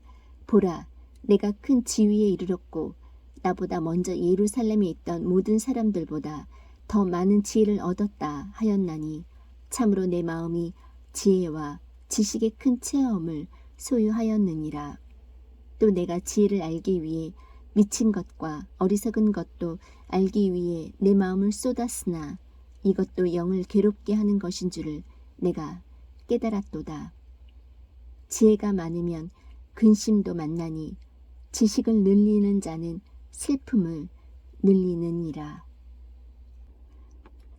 S1: 보라 내가 큰 지위에 이르렀고 나보다 먼저 예루살렘에 있던 모든 사람들보다 더 많은 지혜를 얻었다 하였나니 참으로 내 마음이 지혜와 지식의 큰 체험을 소유하였느니라. 또 내가 지혜를 알기 위해 미친 것과 어리석은 것도 알기 위해 내 마음을 쏟았으나 이것도 영을 괴롭게 하는 것인 줄을 내가 깨달았도다. 지혜가 많으면 근심도 많나니 지식을 늘리는 자는 슬픔을 늘리느니라.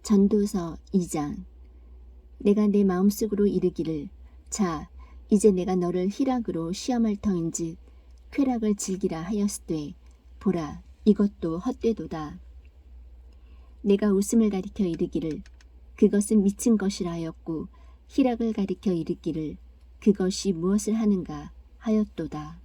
S1: 전도서 2장. 내가 내 마음속으로 이르기를 자 이제 내가 너를 희락으로 시험할 터인즉 쾌락을 즐기라 하였으되 보라 이것도 헛되도다. 내가 웃음을 가리켜 이르기를 그것은 미친 것이라 하였고 희락을 가리켜 이르기를 그것이 무엇을 하는가 하였도다.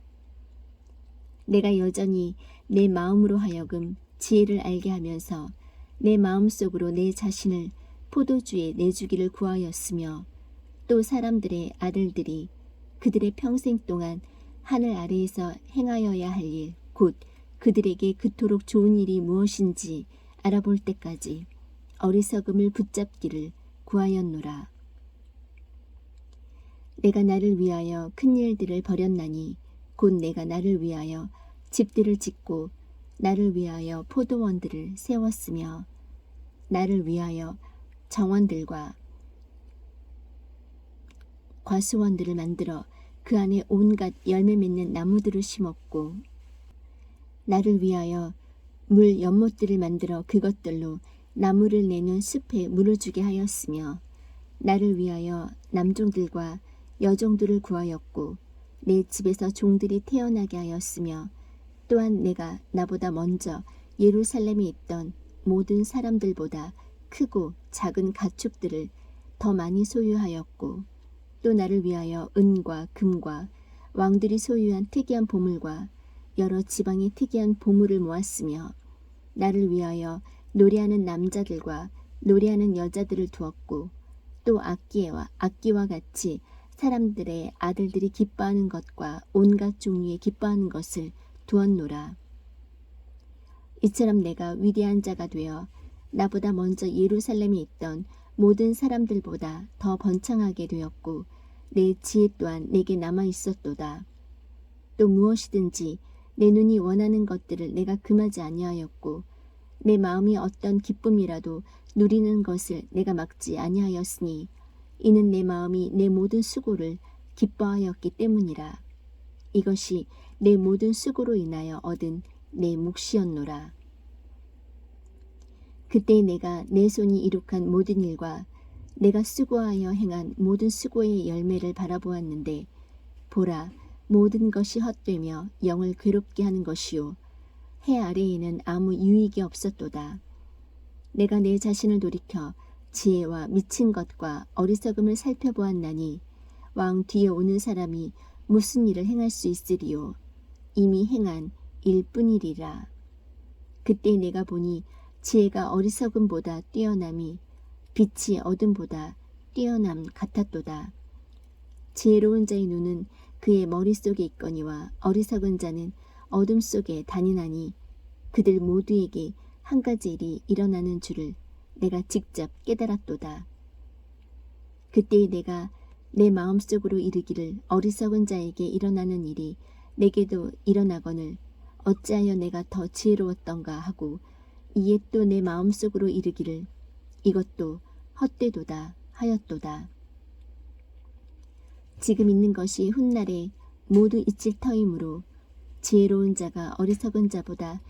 S1: 내가 여전히 내 마음으로 하여금 지혜를 알게 하면서 내 마음속으로 내 자신을 포도주에 내주기를 구하였으며 또 사람들의 아들들이 그들의 평생 동안 하늘 아래에서 행하여야 할 일, 곧 그들에게 그토록 좋은 일이 무엇인지 알아볼 때까지 어리석음을 붙잡기를 구하였노라. 내가 나를 위하여 큰 일들을 벌였나니 곧 내가 나를 위하여 집들을 짓고 나를 위하여 포도원들을 세웠으며 나를 위하여 정원들과 과수원들을 만들어 그 안에 온갖 열매 맺는 나무들을 심었고 나를 위하여 물 연못들을 만들어 그것들로 나무를 내는 숲에 물을 주게 하였으며 나를 위하여 남종들과 여종들을 구하였고 내 집에서 종들이 태어나게 하였으며 또한 내가 나보다 먼저 예루살렘에 있던 모든 사람들보다 크고 작은 가축들을 더 많이 소유하였고 또 나를 위하여 은과 금과 왕들이 소유한 특이한 보물과 여러 지방의 특이한 보물을 모았으며 나를 위하여 노래하는 남자들과 노래하는 여자들을 두었고 또 악기와 같이 사람들의 아들들이 기뻐하는 것과 온갖 종류의 기뻐하는 것을 두었노라. 이처럼 내가 위대한 자가 되어 나보다 먼저 예루살렘에 있던 모든 사람들보다 더 번창하게 되었고 내 지혜 또한 내게 남아 있었도다. 또 무엇이든지 내 눈이 원하는 것들을 내가 금하지 아니하였고 내 마음이 어떤 기쁨이라도 누리는 것을 내가 막지 아니하였으니 이는 내 마음이 내 모든 수고를 기뻐하였기 때문이라. 이것이 내 모든 수고로 인하여 얻은 내 몫이었노라. 그때 내가 내 손이 이룩한 모든 일과 내가 수고하여 행한 모든 수고의 열매를 바라보았는데 보라 모든 것이 헛되며 영을 괴롭게 하는 것이요 해 아래에는 아무 유익이 없었도다. 내가 내 자신을 돌이켜 지혜와 미친 것과 어리석음을 살펴보았나니 왕 뒤에 오는 사람이 무슨 일을 행할 수 있으리요. 이미 행한 일뿐이리라. 그때 내가 보니 지혜가 어리석음보다 뛰어남이 빛이 어둠보다 뛰어남 같았도다. 지혜로운 자의 눈은 그의 머릿속에 있거니와 어리석은 자는 어둠 속에 다니나니 그들 모두에게 한 가지 일이 일어나는 줄을 내가 직접 깨달았도다. 그때 내가 내 마음속으로 이르기를 어리석은 자에게 일어나는 일이 내게도 일어나거늘 어찌하여 내가 더 지혜로웠던가 하고 이에 또 내 마음속으로 이르기를 이것도 헛되도다 하였도다. 지금 있는 것이 훗날에 모두 잊힐 터이므로 지혜로운 자가 어리석은 자보다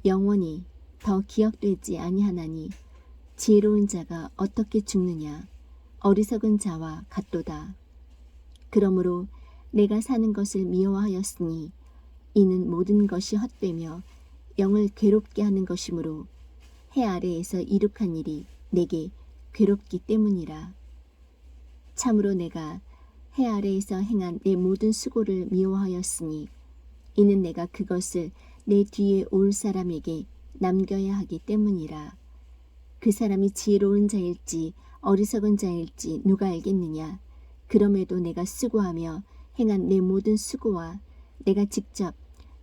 S1: 영원히 더 기억되지 아니하나니 지혜로운 자가 어떻게 죽느냐 어리석은 자와 같도다. 그러므로 내가 사는 것을 미워하였으니 이는 모든 것이 헛되며 영을 괴롭게 하는 것이므로 해 아래에서 이룩한 일이 내게 괴롭기 때문이라. 참으로 내가 해 아래에서 행한 내 모든 수고를 미워하였으니 이는 내가 그것을 내 뒤에 올 사람에게 남겨야 하기 때문이라. 그 사람이 지혜로운 자일지 어리석은 자일지 누가 알겠느냐. 그럼에도 내가 수고하며 행한 내 모든 수고와 내가 직접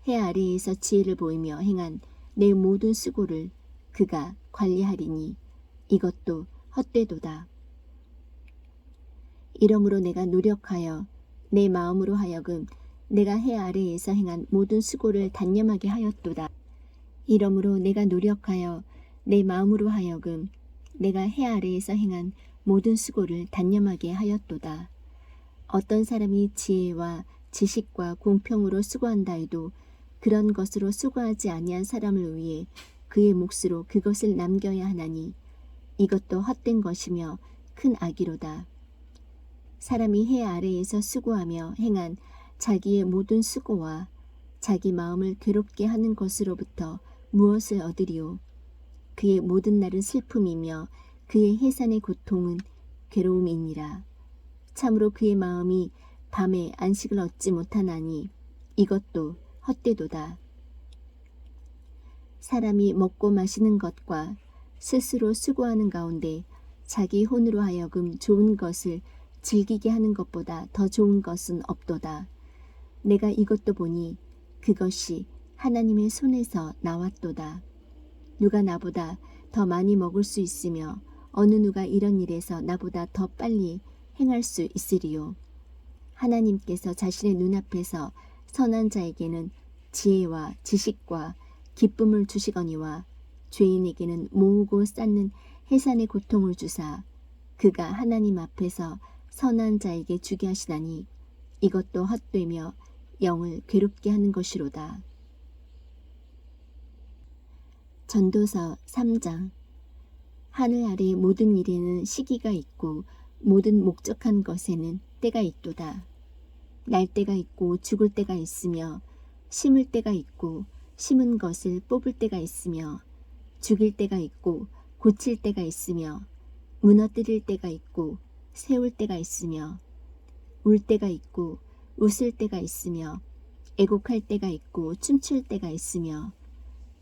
S1: 해 아래에서 지혜를 보이며 행한 내 모든 수고를 그가 관리하리니 이것도 헛되도다. 이러므로 내가 노력하여 내 마음으로 하여금 내가 해 아래에서 행한 모든 수고를 단념하게 하였도다. 이러므로 내가 노력하여 내 마음으로 하여금 내가 해 아래에서 행한 모든 수고를 단념하게 하였도다. 어떤 사람이 지혜와 지식과 공평으로 수고한다 해도 그런 것으로 수고하지 아니한 사람을 위해 그의 몫으로 그것을 남겨야 하나니 이것도 헛된 것이며 큰 악이로다. 사람이 해 아래에서 수고하며 행한 자기의 모든 수고와 자기 마음을 괴롭게 하는 것으로부터 무엇을 얻으리요. 그의 모든 날은 슬픔이며 그의 해산의 고통은 괴로움이니라. 참으로 그의 마음이 밤에 안식을 얻지 못하나니 이것도 헛되도다. 사람이 먹고 마시는 것과 스스로 수고하는 가운데 자기 혼으로 하여금 좋은 것을 즐기게 하는 것보다 더 좋은 것은 없도다. 내가 이것도 보니 그것이 하나님의 손에서 나왔도다. 누가 나보다 더 많이 먹을 수 있으며 어느 누가 이런 일에서 나보다 더 빨리 행할 수 있으리요. 하나님께서 자신의 눈앞에서 선한 자에게는 지혜와 지식과 기쁨을 주시거니와 죄인에게는 모으고 쌓는 해산의 고통을 주사 그가 하나님 앞에서 선한 자에게 주게 하시나니 이것도 헛되며 영을 괴롭게 하는 것이로다. 전도서 3장. 하늘 아래 모든 일에는 시기가 있고 모든 목적한 것에는 때가 있도다. 날 때가 있고 죽을 때가 있으며 심을 때가 있고 심은 것을 뽑을 때가 있으며 죽일 때가 있고 고칠 때가 있으며 무너뜨릴 때가 있고 세울 때가 있으며 울 때가 있고 웃을 때가 있으며 애곡할 때가 있고 춤출 때가 있으며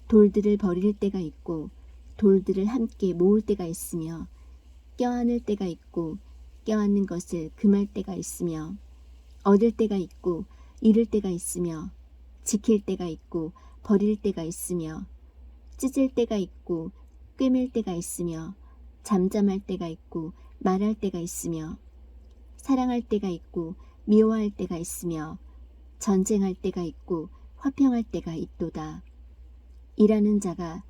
S1: 돌들을 버릴 때가 있고 돌들을 함께 모을 때가 있으며 껴안을 때가 있고 껴안는 것을 금할 때가 있으며 얻을 때가 있고 잃을 때가 있으며 지킬 때가 있고 버릴 때가 있으며 찢을 때가 있고 꿰맬 때가 있으며 잠잠할 때가 있고 말할 때가 있으며 사랑할 때가 있고 미워할 때가 있으며 전쟁할 때가 있고 화평할 때가 있도다. 일하는 자가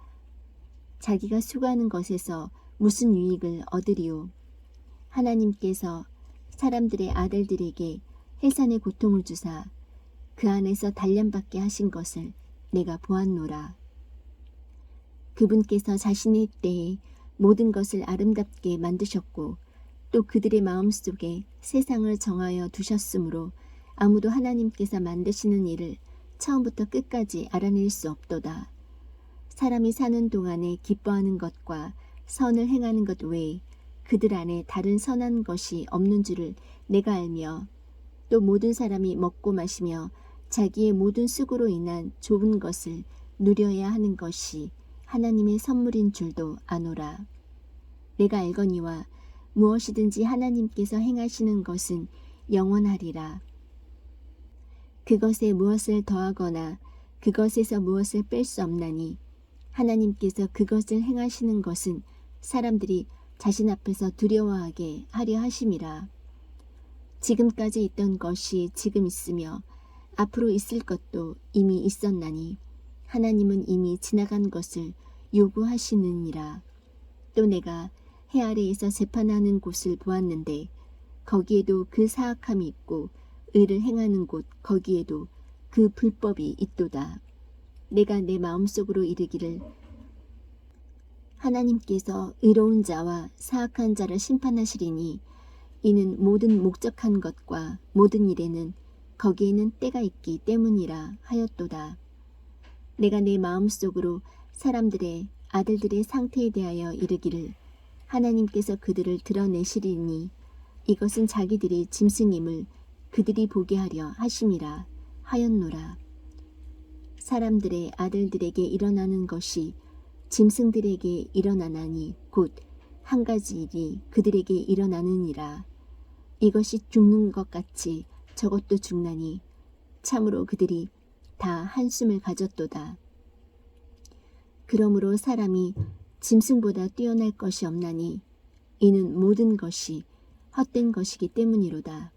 S1: 자기가 수고하는 것에서 무슨 유익을 얻으리요. 하나님께서 사람들의 아들들에게 해산의 고통을 주사 그 안에서 단련받게 하신 것을 내가 보았노라. 그분께서 자신의 때에 모든 것을 아름답게 만드셨고 또 그들의 마음속에 세상을 정하여 두셨으므로 아무도 하나님께서 만드시는 일을 처음부터 끝까지 알아낼 수 없도다. 사람이 사는 동안에 기뻐하는 것과 선을 행하는 것 외에 그들 안에 다른 선한 것이 없는 줄을 내가 알며 또 모든 사람이 먹고 마시며 자기의 모든 수고로 인한 좋은 것을 누려야 하는 것이 하나님의 선물인 줄도 아노라. 내가 알거니와 무엇이든지 하나님께서 행하시는 것은 영원하리라. 그것에 무엇을 더하거나 그것에서 무엇을 뺄 수 없나니 하나님께서 그것을 행하시는 것은 사람들이 자신 앞에서 두려워하게 하려 하심이라. 지금까지 있던 것이 지금 있으며 앞으로 있을 것도 이미 있었나니 하나님은 이미 지나간 것을 요구하시느니라. 또 내가 해 아래에서 재판하는 곳을 보았는데 거기에도 그 사악함이 있고 의를 행하는 곳 거기에도 그 불법이 있도다. 내가 내 마음속으로 이르기를 하나님께서 의로운 자와 사악한 자를 심판하시리니 이는 모든 목적한 것과 모든 일에는 거기에는 때가 있기 때문이라 하였도다. 내가 내 마음속으로 사람들의 아들들의 상태에 대하여 이르기를 하나님께서 그들을 드러내시리니 이것은 자기들이 짐승임을 그들이 보게 하려 하심이라 하였노라. 사람들의 아들들에게 일어나는 것이 짐승들에게 일어나나니 곧 한 가지 일이 그들에게 일어나느니라. 이것이 죽는 것 같이 저것도 죽나니 참으로 그들이 다 한숨을 가졌도다. 그러므로 사람이 짐승보다 뛰어날 것이 없나니 이는 모든 것이 헛된 것이기 때문이로다.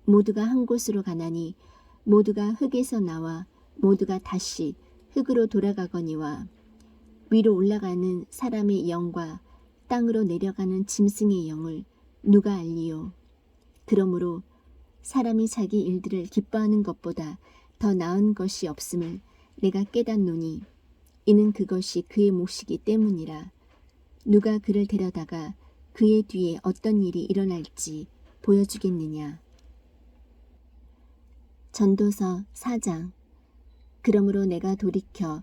S1: 모두가 한 곳으로 가나니 모두가 흙에서 나와 모두가 다시 흙으로 돌아가거니와 위로 올라가는 사람의 영과 땅으로 내려가는 짐승의 영을 누가 알리요. 그러므로 사람이 자기 일들을 기뻐하는 것보다 더 나은 것이 없음을 내가 깨닫노니 이는 그것이 그의 몫이기 때문이라. 누가 그를 데려다가 그의 뒤에 어떤 일이 일어날지 보여주겠느냐. 전도서 4장. 그러므로 내가 돌이켜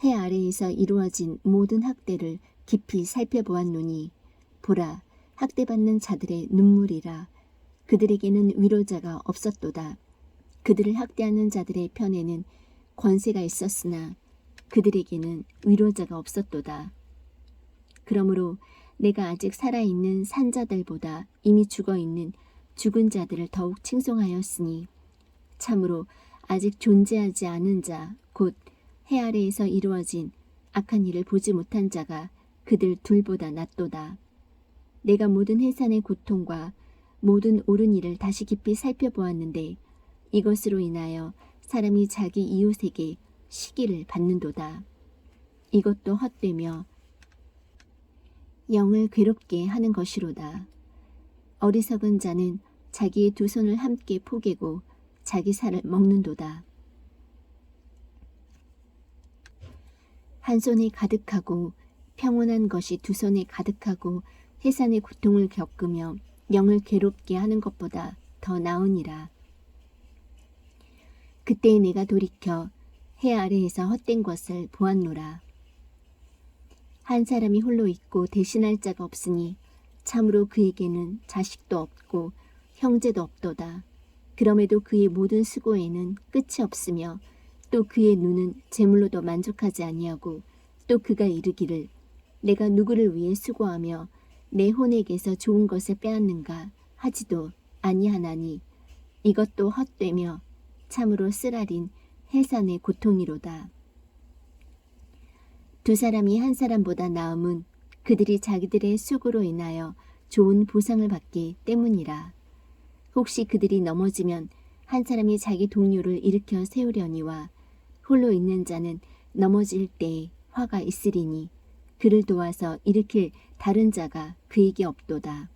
S1: 해 아래에서 이루어진 모든 학대를 깊이 살펴보았노니 보라, 학대받는 자들의 눈물이라. 그들에게는 위로자가 없었도다. 그들을 학대하는 자들의 편에는 권세가 있었으나 그들에게는 위로자가 없었도다. 그러므로 내가 아직 살아있는 산자들보다 이미 죽어있는 죽은 자들을 더욱 칭송하였으니 참으로 아직 존재하지 않은 자, 곧 해 아래에서 이루어진 악한 일을 보지 못한 자가 그들 둘보다 낫도다. 내가 모든 해산의 고통과 모든 옳은 일을 다시 깊이 살펴보았는데 이것으로 인하여 사람이 자기 이웃에게 시기를 받는도다. 이것도 헛되며 영을 괴롭게 하는 것이로다. 어리석은 자는 자기의 두 손을 함께 포개고 자기 살을 먹는도다. 한 손에 가득하고 평온한 것이 두 손에 가득하고 해산의 고통을 겪으며 영을 괴롭게 하는 것보다 더 나으니라. 그때 내가 돌이켜 해 아래에서 헛된 것을 보았노라. 한 사람이 홀로 있고 대신할 자가 없으니 참으로 그에게는 자식도 없고 형제도 없도다. 그럼에도 그의 모든 수고에는 끝이 없으며 또 그의 눈은 재물로도 만족하지 아니하고 또 그가 이르기를 내가 누구를 위해 수고하며 내 혼에게서 좋은 것을 빼앗는가 하지도 아니하나니 이것도 헛되며 참으로 쓰라린 해산의 고통이로다. 두 사람이 한 사람보다 나음은 그들이 자기들의 수고로 인하여 좋은 보상을 받기 때문이라. 혹시 그들이 넘어지면 한 사람이 자기 동료를 일으켜 세우려니와 홀로 있는 자는 넘어질 때에 화가 있으리니 그를 도와서 일으킬 다른 자가 그에게 없도다.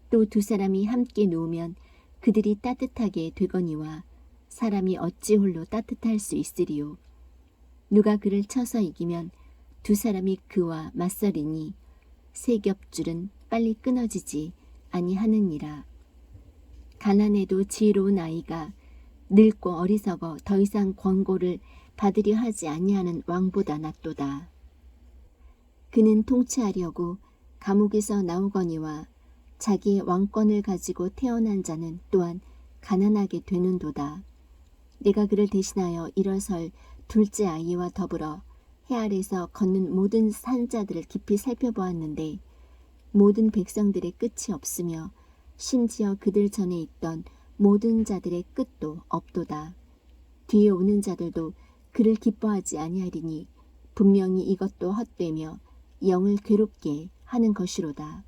S1: 또 두 사람이 함께 누우면 그들이 따뜻하게 되거니와 사람이 어찌 홀로 따뜻할 수 있으리요. 누가 그를 쳐서 이기면 두 사람이 그와 맞서리니 세 겹줄은 빨리 끊어지지 아니하느니라. 가난해도 지혜로운 아이가 늙고 어리석어 더 이상 권고를 받으려 하지 아니하는 왕보다 낫도다. 그는 통치하려고 감옥에서 나오거니와 자기의 왕권을 가지고 태어난 자는 또한 가난하게 되는도다. 내가 그를 대신하여 일어설 둘째 아이와 더불어 해 아래서 걷는 모든 산자들을 깊이 살펴보았는데 모든 백성들의 끝이 없으며 심지어 그들 전에 있던 모든 자들의 끝도 없도다. 뒤에 오는 자들도 그를 기뻐하지 아니하리니 분명히 이것도 헛되며 영을 괴롭게 하는 것이로다.